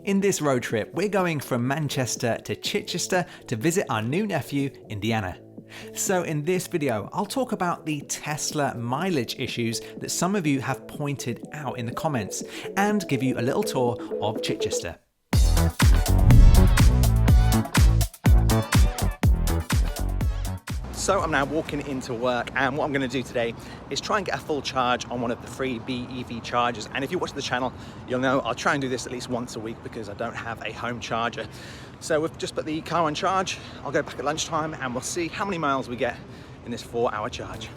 In this road trip, we're going from Manchester to Chichester to visit our new nephew, Indiana. So in this video, I'll talk about the Tesla mileage issues that some of you have pointed out in the comments and give you a little tour of Chichester. So I'm now walking into work, and what I'm going to do today is try and get a full charge on one of the free BEV chargers. And if you watch the channel, you'll know I'll try and do this at least once a week because I don't have a home charger. So we've just put the car on charge. I'll go back at lunchtime and we'll see how many miles we get in this 4-hour charge.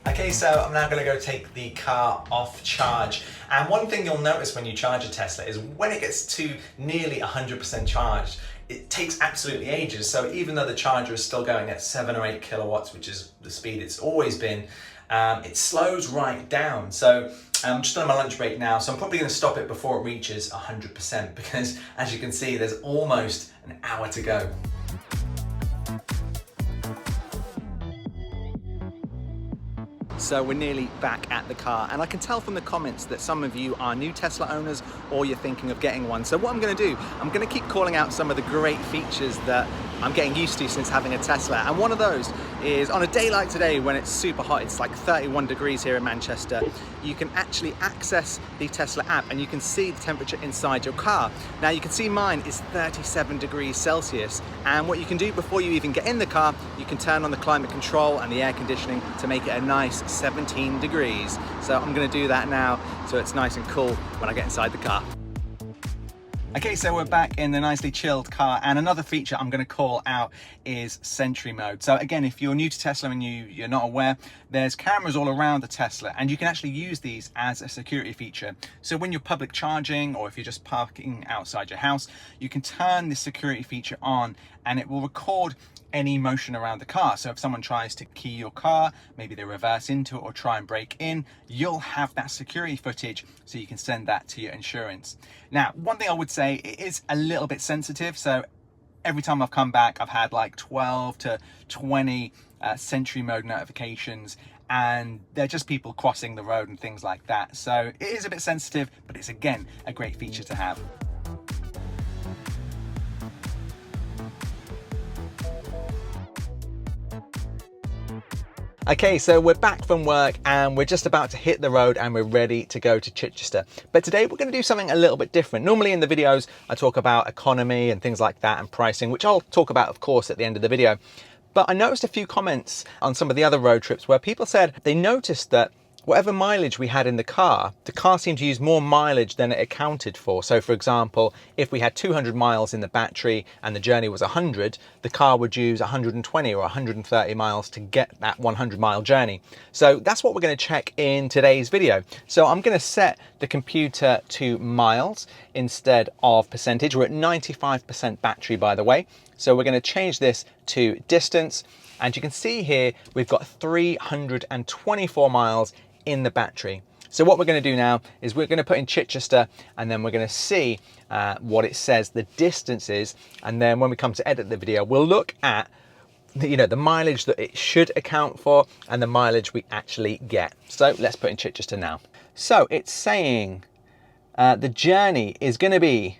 Okay, so I'm now going to go take the car off charge. And one thing you'll notice when you charge a Tesla is when it gets to nearly 100% charged, it takes absolutely ages. So even though the charger is still going at 7 or 8 kilowatts, which is the speed it's always been, it slows right down. So I'm just on my lunch break now, so I'm probably going to stop it before it reaches 100% because, as you can see, there's almost an hour to go. So we're nearly back at the car, and I can tell from the comments that some of you are new Tesla owners or you're thinking of getting one. So what I'm going to do, I'm going to keep calling out some of the great features that I'm getting used to since having a Tesla. And one of those is on a day like today when it's super hot, it's like 31 degrees here in Manchester, you can actually access the Tesla app and you can see the temperature inside your car. Now you can see mine is 37 degrees Celsius, and what you can do before you even get in the car, you can turn on the climate control and the air conditioning to make it a nice 17 degrees. So I'm going to do that now so it's nice and cool when I get inside the car. Okay, so we're back in the nicely chilled car, and another feature I'm going to call out is Sentry mode. So again, if you're new to Tesla and you're not aware, there's cameras all around the Tesla, and you can actually use these as a security feature. So when you're public charging or if you're just parking outside your house, you can turn this security feature on and it will record any motion around the car. So if someone tries to key your car, maybe they reverse into it or try and break in, you'll have that security footage so you can send that to your insurance. Now, one thing I would say, it is a little bit sensitive. So every time I've come back, I've had like 12 to 20 Sentry mode notifications, and they're just people crossing the road and things like that. So it is a bit sensitive, but it's again a great feature to have. Okay, so we're back from work and we're just about to hit the road and we're ready to go to Chichester. But today we're going to do something a little bit different. Normally in the videos, I talk about economy and things like that and pricing, which I'll talk about, of course, at the end of the video. But I noticed a few comments on some of the other road trips where people said they noticed that whatever mileage we had in the car seemed to use more mileage than it accounted for. So for example, if we had 200 miles in the battery and the journey was 100, the car would use 120 or 130 miles to get that 100-mile journey. So that's what we're going to check in today's video. So I'm going to set the computer to miles instead of percentage. We're at 95% battery, by the way. So we're going to change this to distance. And you can see here, we've got 324 miles in the battery. So what we're going to do now is we're going to put in Chichester, and then we're going to see what it says the distance is, and then when we come to edit the video, we'll look at the mileage that it should account for and the mileage we actually get. So let's put in Chichester now. So it's saying the journey is going to be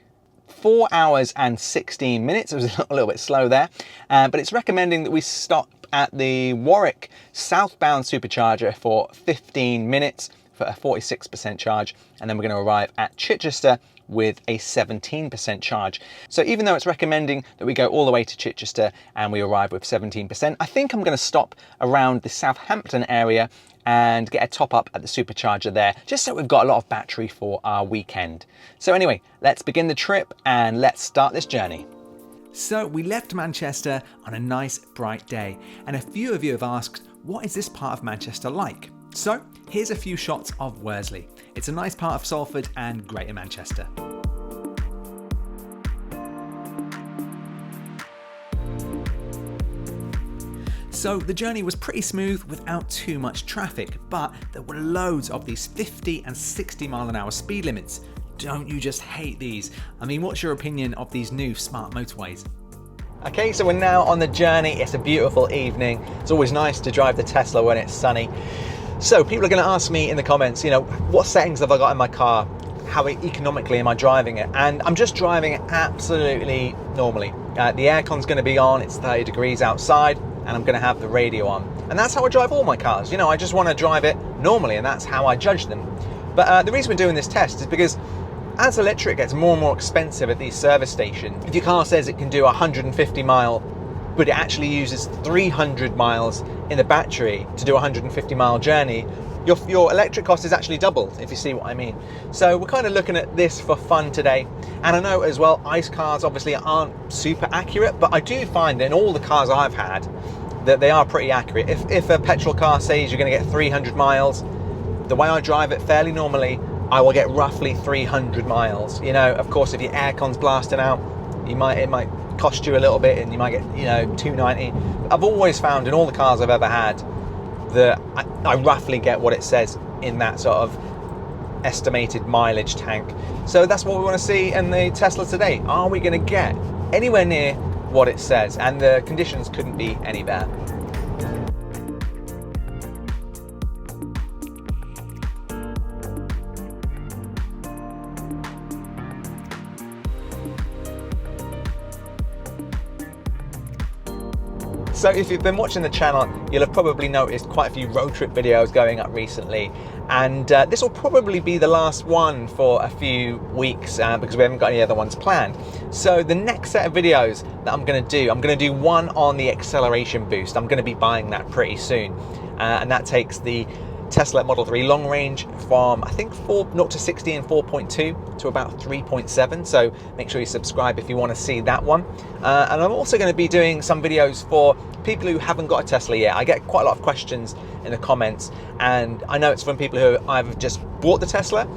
4 hours and 16 minutes. It was a little bit slow there, but it's recommending that we stop at the Warwick southbound supercharger for 15 minutes for a 46% charge, and then we're going to arrive at Chichester with a 17% charge. So even though it's recommending that we go all the way to Chichester and we arrive with 17%, I think I'm going to stop around the Southampton area and get a top up at the supercharger there, just so we've got a lot of battery for our weekend. So anyway, let's begin the trip and let's start this journey. So we left Manchester on a nice bright day, and a few of you have asked, what is this part of Manchester like? So here's a few shots of Worsley. It's a nice part of Salford and Greater Manchester. So the journey was pretty smooth without too much traffic, but there were loads of these 50 and 60 mile an hour speed limits. Don't you just hate these? I mean, what's your opinion of these new smart motorways? Okay, so we're now on the journey. It's a beautiful evening. It's always nice to drive the Tesla when it's sunny. So people are going to ask me in the comments, you know, what settings have I got in my car? How economically am I driving it? And I'm just driving it absolutely normally. The aircon's going to be on, it's 30 degrees outside, and I'm going to have the radio on. And that's how I drive all my cars. You know, I just want to drive it normally, and that's how I judge them. But the reason we're doing this test is because as electric gets more and more expensive at these service stations, if your car says it can do 150 mile, but it actually uses 300 miles in the battery to do a 150 mile journey, your electric cost is actually doubled, if you see what I mean. So we're kind of looking at this for fun today. And I know as well, ICE cars obviously aren't super accurate, but I do find that in all the cars I've had, that they are pretty accurate. If a petrol car says you're going to get 300 miles, the way I drive it fairly normally, I will get roughly 300 miles. You know, of course, if your aircon's blasting out, it might cost you a little bit, and you might get, you know, 290. I've always found in all the cars I've ever had that I roughly get what it says in that sort of estimated mileage tank. So that's what we want to see in the Tesla today. Are we going to get anywhere near what it says? And the conditions couldn't be any better. So if you've been watching the channel, you'll have probably noticed quite a few road trip videos going up recently, and this will probably be the last one for a few weeks because we haven't got any other ones planned. So the next set of videos that I'm going to do one on the acceleration boost. I'm going to be buying that pretty soon, and that takes the Tesla Model 3 long range from, I think, 0 to 60 in 4.2 to about 3.7. So make sure you subscribe if you want to see that one. And I'm also going to be doing some videos for people who haven't got a Tesla yet. I get quite a lot of questions in the comments, and I know it's from people who either just bought the Tesla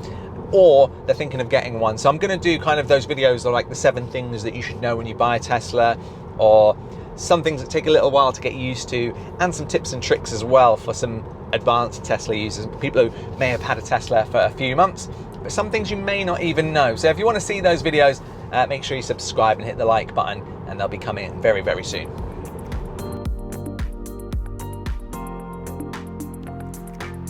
or they're thinking of getting one. So I'm going to do kind of those videos like the 7 things that you should know when you buy a Tesla, or some things that take a little while to get used to, and some tips and tricks as well for some advanced Tesla users, people who may have had a Tesla for a few months, but some things you may not even know. So if you want to see those videos, make sure you subscribe and hit the like button, and they'll be coming very, very soon.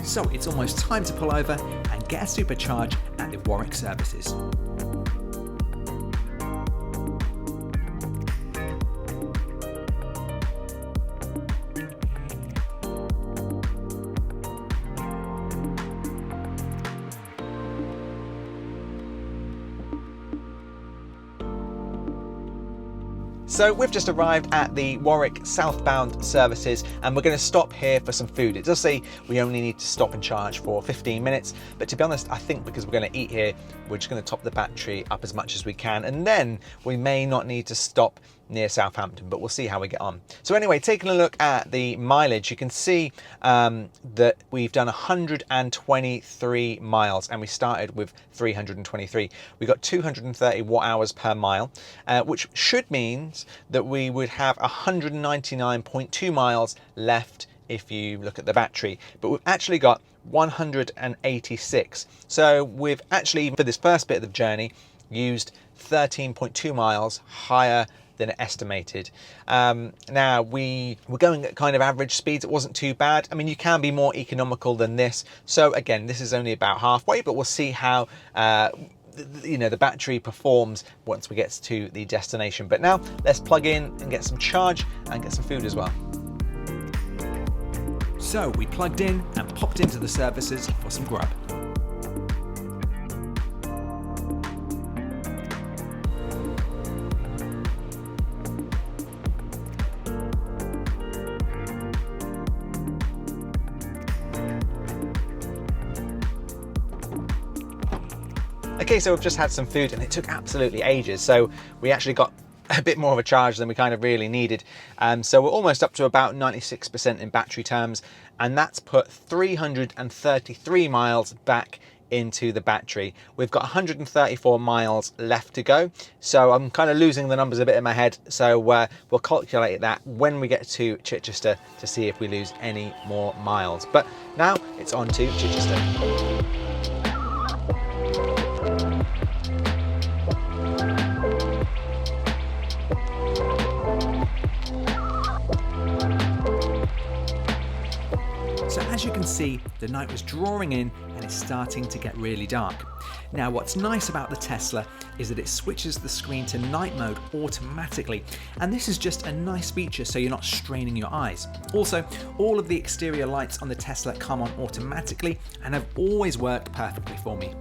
So it's almost time to pull over and get a supercharge at the Warwick services. So we've just arrived at the Warwick southbound services, and we're going to stop here for some food. It does say we only need to stop and charge for 15 minutes, but to be honest, I think because we're going to eat here, we're just going to top the battery up as much as we can, and then we may not need to stop near Southampton, but we'll see how we get on. So anyway, taking a look at the mileage, you can see that we've done 123 miles, and we started with 323. We got 230 watt hours per mile, which should mean that we would have 199.2 miles left if you look at the battery, but we've actually got 186. So we've actually, for this first bit of the journey, used 13.2 miles higher than estimated. Now we were going at kind of average speeds. It wasn't too bad. I mean, you can be more economical than this. So again, this is only about halfway, but we'll see how you know, the battery performs once we get to the destination. But now let's plug in and get some charge and get some food as well. So we plugged in and popped into the services for some grub. Okay, so we've just had some food and it took absolutely ages. So we actually got a bit more of a charge than we kind of really needed. So we're almost up to about 96% in battery terms, and that's put 333 miles back into the battery. We've got 134 miles left to go. So I'm kind of losing the numbers a bit in my head. So we'll calculate that when we get to Chichester to see if we lose any more miles. But now it's on to Chichester. So as you can see, see, the night was drawing in and it's starting to get really dark. Now, what's nice about the Tesla is that it switches the screen to night mode automatically, and this is just a nice feature so you're not straining your eyes. Also, all of the exterior lights on the Tesla come on automatically and have always worked perfectly for me.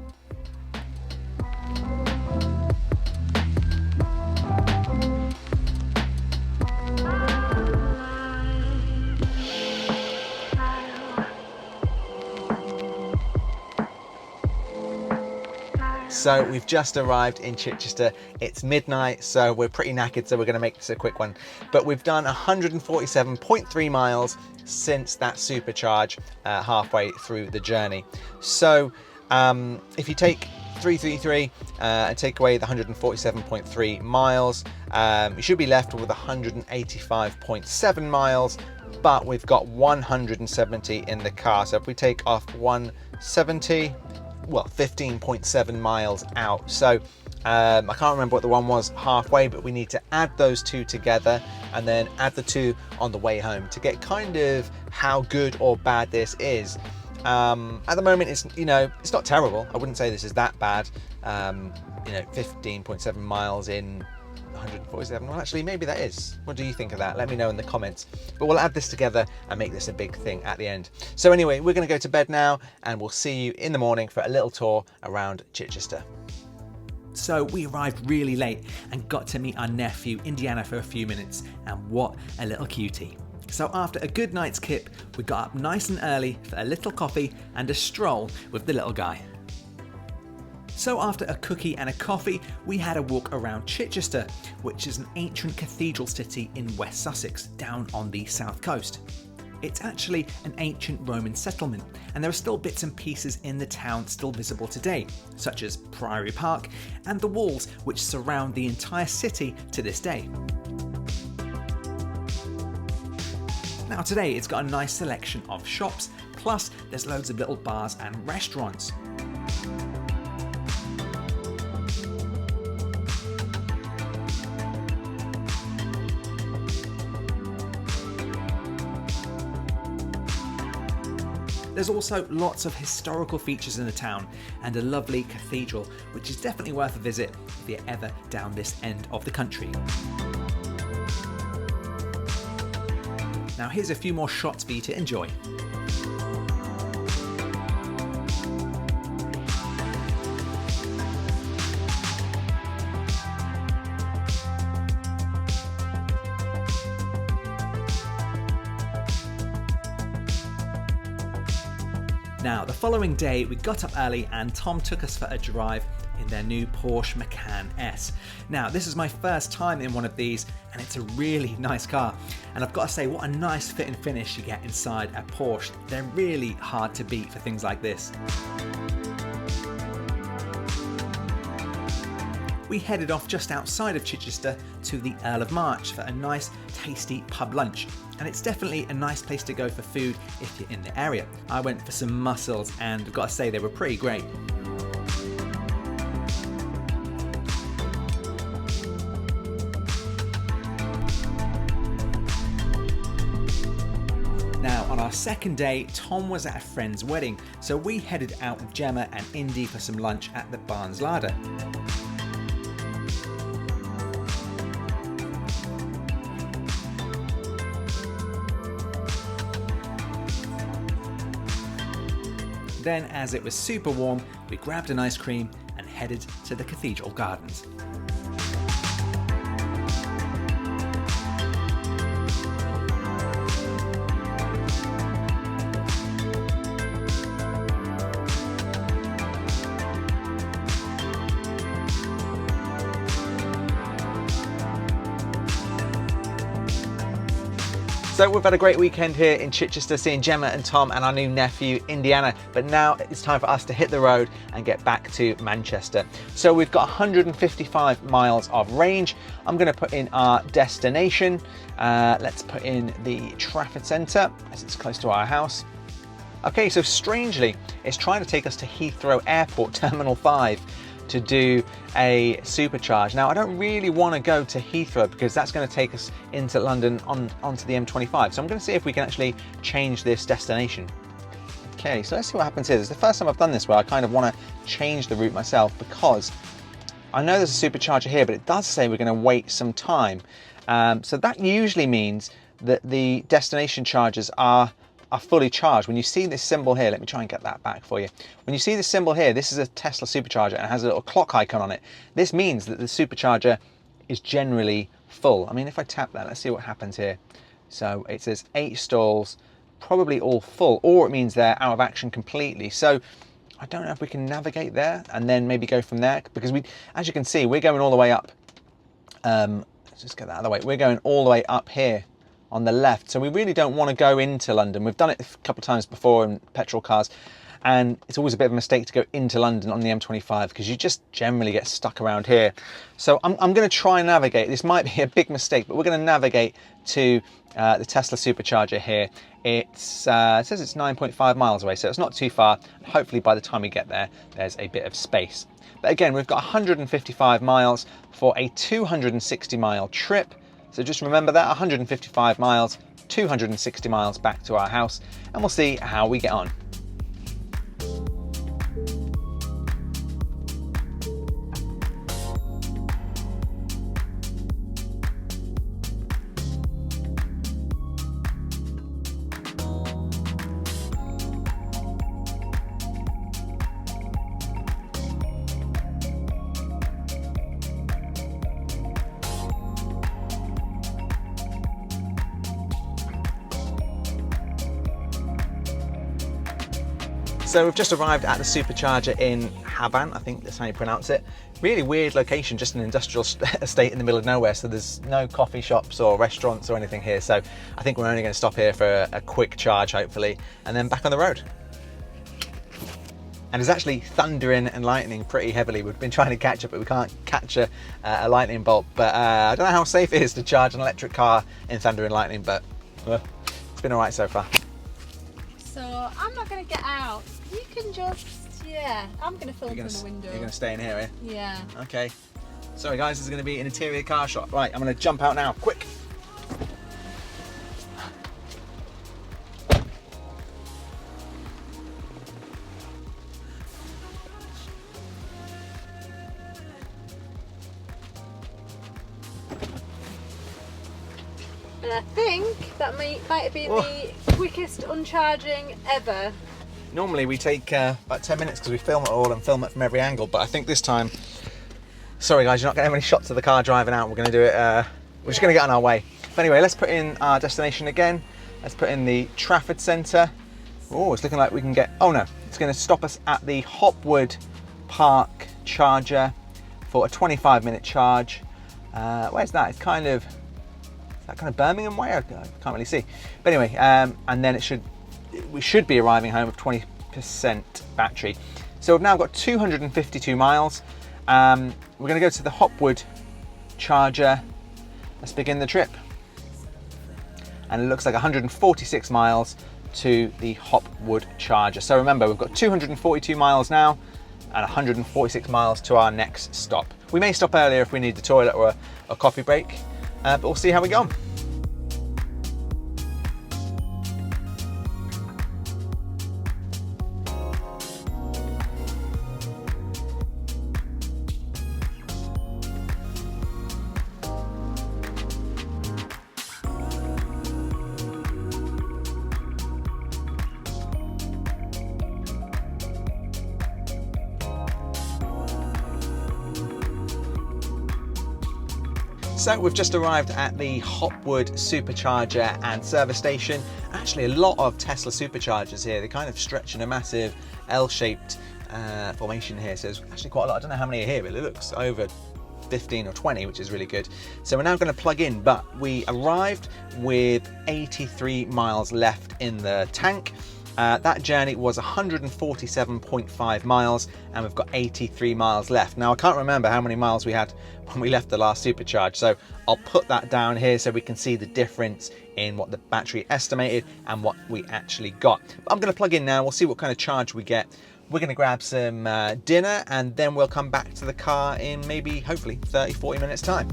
So we've just arrived in Chichester. It's midnight, so we're pretty knackered, so we're going to make this a quick one. But we've done 147.3 miles since that supercharge halfway through the journey. So if you take 333 and take away the 147.3 miles, you should be left with 185.7 miles, but we've got 170 in the car. So if we take off 170, well, 15.7 miles out. So I can't remember what the one was halfway, but we need to add those two together and then add the two on the way home to get kind of how good or bad this is. At the moment, it's, you know, it's not terrible. I wouldn't say this is that bad. You know, 15.7 miles in 147. Well, actually, maybe that is. What do you think of that? Let me know in the comments. But we'll add this together and make this a big thing at the end. So anyway, we're going to go to bed now, and we'll see you in the morning for a little tour around Chichester. So we arrived really late and got to meet our nephew, Indiana, for a few minutes, and what a little cutie. So after a good night's kip, we got up nice and early for a little coffee and a stroll with the little guy. So after a cookie and a coffee, we had a walk around Chichester, which is an ancient cathedral city in West Sussex, down on the south coast. It's actually an ancient Roman settlement, and there are still bits and pieces in the town still visible today, such as Priory Park and the walls which surround the entire city to this day. Now today it's got a nice selection of shops, plus there's loads of little bars and restaurants. There's also lots of historical features in the town and a lovely cathedral, which is definitely worth a visit if you're ever down this end of the country. Now here's a few more shots for you to enjoy. Now, the following day, we got up early and Tom took us for a drive in their new Porsche Macan S. Now, this is my first time in one of these, and it's a really nice car. And I've got to say, what a nice fit and finish you get inside a Porsche. They're really hard to beat for things like this. We headed off just outside of Chichester to the Earl of March for a nice, tasty pub lunch. And it's definitely a nice place to go for food if you're in the area. I went for some mussels and I've got to say they were pretty great. Now, on our second day, Tom was at a friend's wedding, so we headed out with Gemma and Indy for some lunch at the Barnes Larder. Then, as it was super warm, we grabbed an ice cream and headed to the cathedral gardens. So we've had a great weekend here in Chichester, seeing Gemma and Tom and our new nephew, Indiana. But now it's time for us to hit the road and get back to Manchester. So we've got 155 miles of range. I'm going to put in our destination. Let's put in the Trafford Centre, as it's close to our house. Okay, so strangely, it's trying to take us to Heathrow Airport, Terminal 5. To do a supercharge. Now, I don't really want to go to Heathrow because that's going to take us into London onto the M25. So I'm going to see if we can actually change this destination. Okay, so let's see what happens here. This is the first time I've done this where I kind of want to change the route myself, because I know there's a supercharger here, but it does say we're going to wait some time. So that usually means that the destination chargers are fully charged. When you see this symbol here, let me try and get that back for you. When you see this symbol here, this is a Tesla supercharger and it has a little clock icon on it. This means that the supercharger is generally full. I mean, if I tap that, let's see what happens here. So it says 8 stalls, probably all full, or it means they're out of action completely. So I don't know if we can navigate there and then maybe go from there, because we, as you can see, we're going all the way up. Let's just get that out of the way. We're going all the way up here on the left. So we really don't want to go into London. We've done it a couple of times before in petrol cars, and it's always a bit of a mistake to go into London on the M25 because you just generally get stuck around here. So I'm going to try and navigate. This might be a big mistake, but we're going to navigate to the Tesla supercharger here. It says it's 9.5 miles away, so it's not too far. Hopefully by the time we get there, there's a bit of space. But again, we've got 155 miles for a 260 mile trip. So just remember that, 155 miles, 260 miles back to our house, and we'll see how we get on. So we've just arrived at the supercharger in Havant, I think that's how you pronounce it. Really weird location, just an industrial estate in the middle of nowhere, so there's no coffee shops or restaurants or anything here. So I think we're only going to stop here for a quick charge, hopefully, and then back on the road. And it's actually thundering and lightning pretty heavily. We've been trying to catch it, but we can't catch a lightning bolt. But I don't know how safe it is to charge an electric car in thunder and lightning, but it's been all right so far. So I'm not going to get out. You can just, yeah, I'm going to film from the window. You're going to stay in here, eh? Yeah. Okay. Sorry guys, this is going to be an interior car shot. Right, I'm going to jump out now, quick. And I think that might have been the quickest uncharging ever. Normally we take about 10 minutes because we film it all and film it from every angle, but I think this time, sorry guys, you're not going to have any shots of the car driving out. We're going to do it, we're just going to get on our way. But anyway, let's put in our destination again. Let's put in the Trafford Centre. Oh, it's looking like we can get, oh no, it's going to stop us at the Hopwood Park charger for a 25-minute charge. Where's that? It's kind of, is that kind of Birmingham way? I can't really see. But anyway, and then we should be arriving home with 20% battery. So we've now got 252 miles. We're going to go to the Hopwood charger. Let's begin the trip. And it looks like 146 miles to the Hopwood charger. So remember, we've got 242 miles now and 146 miles to our next stop. We may stop earlier if we need the toilet or a coffee break, but we'll see how we go. So we've just arrived at the Hopwood supercharger and service station. Actually, a lot of Tesla superchargers here. They kind of stretch in a massive L-shaped formation here. So there's actually quite a lot. I don't know how many are here, but it looks over 15 or 20, which is really good. So we're now going to plug in, but we arrived with 83 miles left in the tank. That journey was 147.5 miles and we've got 83 miles left. Now I can't remember how many miles we had when we left the last supercharge, so I'll put that down here so we can see the difference in what the battery estimated and what we actually got. But I'm going to plug in now, we'll see what kind of charge we get. We're going to grab some dinner and then we'll come back to the car in maybe, hopefully, 30-40 minutes time.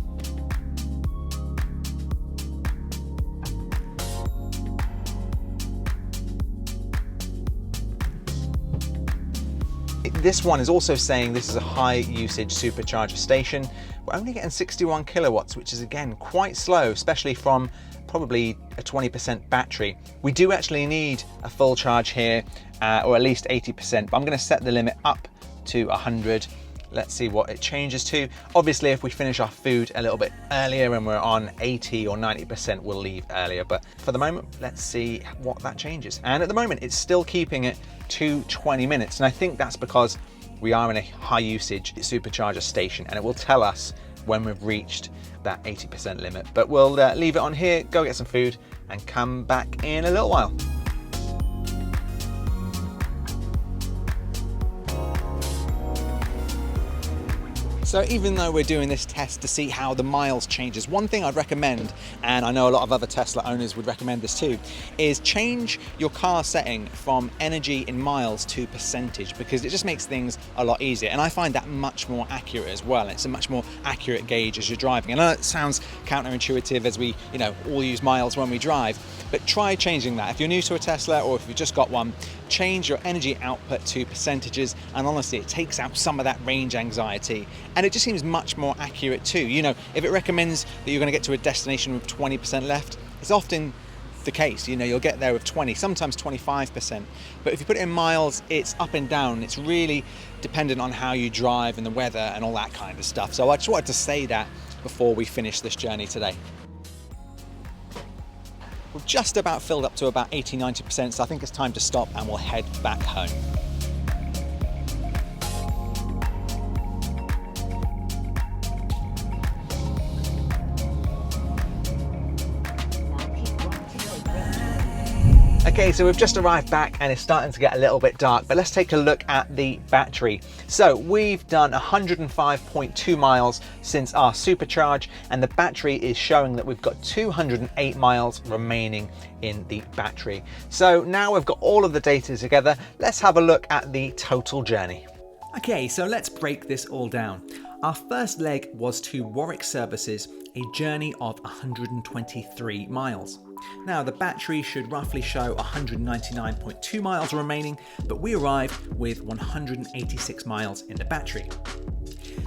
This one is also saying this is a high usage supercharger station. We're only getting 61 kilowatts, which is again quite slow, especially from probably a 20% battery. We do actually need a full charge here, or at least 80%, but I'm going to set the limit up to 100. Let's see what it changes to. Obviously, if we finish our food a little bit earlier and we're on 80 or 90%, we'll leave earlier. But for the moment, let's see what that changes. And at the moment, it's still keeping it to 20 minutes. And I think that's because we are in a high usage supercharger station, and it will tell us when we've reached that 80% limit. But we'll leave it on here, go get some food, and come back in a little while. So even though we're doing this test to see how the miles changes, one thing I'd recommend, and I know a lot of other Tesla owners would recommend this too, is change your car setting from energy in miles to percentage, because it just makes things a lot easier. And I find that much more accurate as well. It's a much more accurate gauge as you're driving. And I know it sounds counterintuitive as we, all use miles when we drive, but try changing that. If you're new to a Tesla or if you've just got one, change your energy output to percentages, and honestly, it takes out some of that range anxiety. And it just seems much more accurate too. If it recommends that you're going to get to a destination with 20% left, it's often the case. You'll get there with 20, sometimes 25%. But if you put it in miles, it's up and down. It's really dependent on how you drive and the weather and all that kind of stuff. So I just wanted to say that before we finish this journey today. We've just about filled up to about 80-90%, so I think it's time to stop and we'll head back home. Okay, so we've just arrived back and it's starting to get a little bit dark, but let's take a look at the battery. So we've done 105.2 miles since our supercharge, and the battery is showing that we've got 208 miles remaining in the battery. So now we've got all of the data together, let's have a look at the total journey. Okay, so let's break this all down. Our first leg was to Warwick Services, a journey of 123 miles. Now the battery should roughly show 199.2 miles remaining, but we arrived with 186 miles in the battery.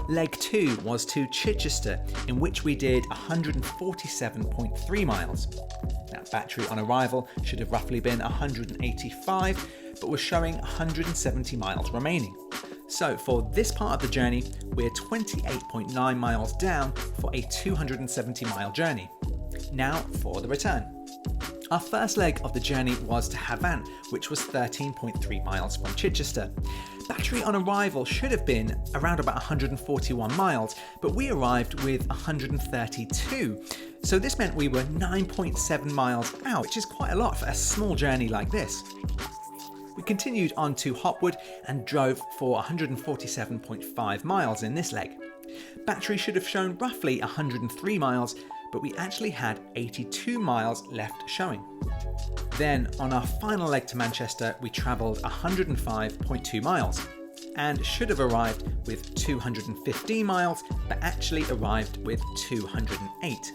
Leg 2 was to Chichester, in which we did 147.3 miles. Now battery on arrival should have roughly been 185, but was showing 170 miles remaining. So for this part of the journey, we're 28.9 miles down for a 270 mile journey. Now for the return. Our first leg of the journey was to Havant, which was 13.3 miles from Chichester. Battery on arrival should have been around about 141 miles, but we arrived with 132. So this meant we were 9.7 miles out, which is quite a lot for a small journey like this. We continued on to Hopwood and drove for 147.5 miles in this leg. Battery should have shown roughly 103 miles, but we actually had 82 miles left showing. Then on our final leg to Manchester, we travelled 105.2 miles and should have arrived with 215 miles, but actually arrived with 208.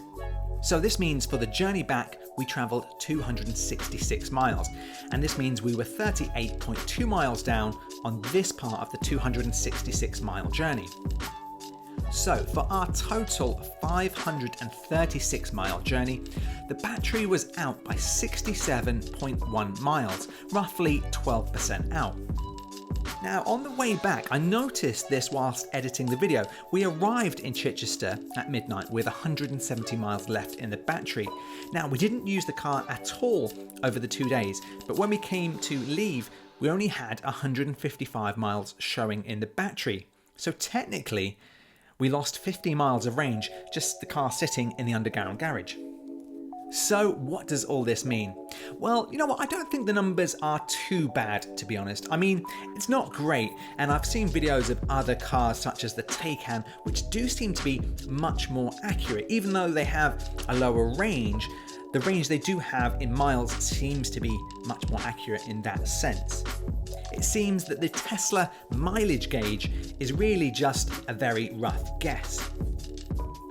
So this means for the journey back, we travelled 266 miles, and this means we were 38.2 miles down on this part of the 266 mile journey. So for our total 536 mile journey, the battery was out by 67.1 miles, roughly 12% out. Now on the way back, I noticed this whilst editing the video. We arrived in Chichester at midnight with 170 miles left in the battery. Now we didn't use the car at all over the 2 days, but when we came to leave, we only had 155 miles showing in the battery. So technically, we lost 50 miles of range, just the car sitting in the underground garage. So what does all this mean? Well, you know what, I don't think the numbers are too bad, to be honest. I mean, it's not great, and I've seen videos of other cars such as the Taycan, which do seem to be much more accurate. Even though they have a lower range, the range they do have in miles seems to be much more accurate in that sense. It seems that the Tesla mileage gauge is really just a very rough guess.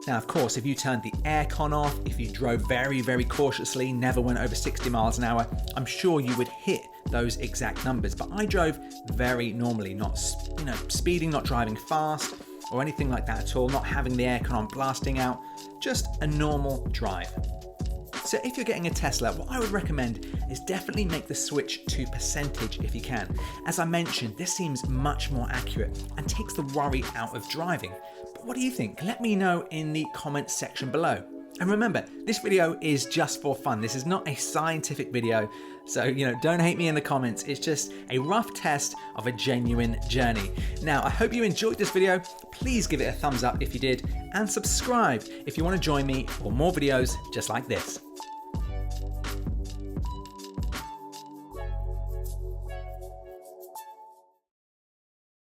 Now, of course, if you turned the aircon off, if you drove very, very cautiously, never went over 60 miles an hour, I'm sure you would hit those exact numbers, but I drove very normally, not speeding, not driving fast or anything like that at all, not having the aircon on blasting out, just a normal drive. So if you're getting a Tesla, what I would recommend is definitely make the switch to percentage if you can. As I mentioned, this seems much more accurate and takes the worry out of driving. But what do you think? Let me know in the comments section below. And remember, this video is just for fun. This is not a scientific video, so don't hate me in the comments. It's just a rough test of a genuine journey. Now, I hope you enjoyed this video. Please give it a thumbs up if you did, and subscribe if you want to join me for more videos just like this.